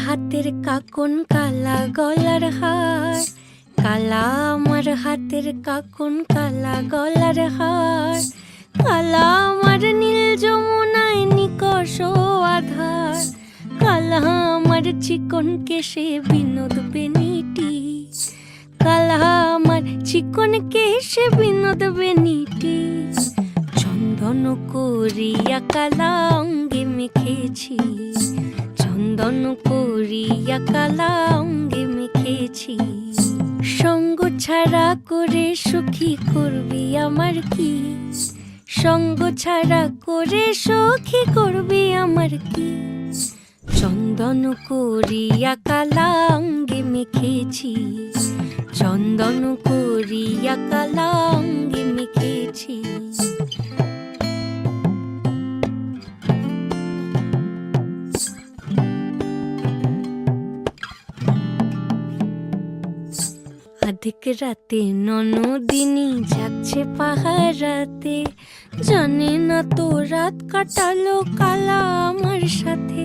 হাতের কাকন কালা গলার হার, কালা আমার হাতের কাকন কালা গলার হার, কালা আমার নীল যমুনায় নিকষ আধার, কালা আমার চিকন কেশে বিনোদ বেনিটি, কালা আমার চিকন কেশে বিনোদ বেনিটি, চন্দন করিয়া কালা অঙ্গে মেখেছি, চন্দন করিয়া কালা অঙ্গে মেখেছি। সঙ্গ ছাড়া করে সুখী করবি আমার কি, সঙ্গ ছাড়া করে সখী করবি আমার কি, চন্দন করিয়া কালা অঙ্গে মেখেছি, চন্দন করিয়া কালা অঙ্গে মেখেছি। আধিক রাতে ননদিনী যাচ্ছে পাহারাতে, জানে না তো রাত কাটালো কালা আমার সাথে।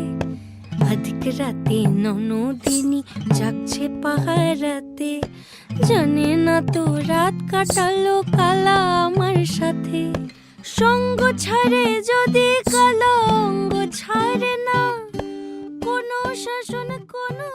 আধিক রাতে ননদিনী যাচ্ছে পাহারাতে, জানে না তো রাত কাটালো কালা আমার সাথে। সঙ্গ ছাড়ে যদি কালা অঙ্গ ছাড়ে না, কোনো শাসন কোনো